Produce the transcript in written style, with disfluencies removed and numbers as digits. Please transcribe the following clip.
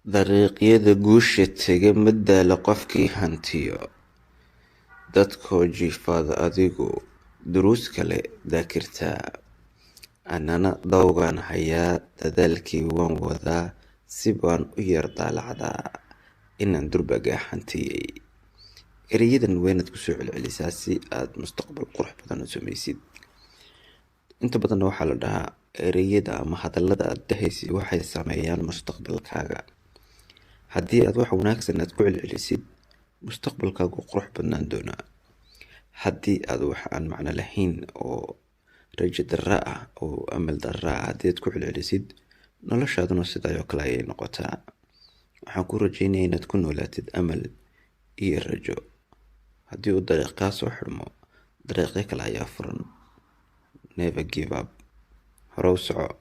Dariiqyada guusha taga ma daalo qofkii hantiyo, dadkoo jiifada adigu duruus kale daakirtaa. Annana dawgaan hayaa dadaalkii waan wadaa si baan u yar daalacdaa inaan durbaga hantiyey. Erayadan weynaad ku soo celcelisaa si aad mustaqbal qurux badan u samaysid. Inta badan waxaa la dhahaa erayada ama hadallada aad dhahaysid waxay sameeyaan mustaqbalkaaga. Haddii aad wax wanaagsan aad ku celcelisid, mustaqbalkaagu qurux badnaan doonaa. Haddii aad wax aan macno lahayn oo rajo darra ah oo amal darra ah haddii aad ku celcelisid, noloshaaduna sidaayoo kale ayay noqotaa. Waxaan ku rajaynayaa inaad ku noolaatid amal iyo rajo. Haddii uu dariiq kaa soo xidhmo, dariiqyo kale ayaa furan. Never give up. Hore u soco.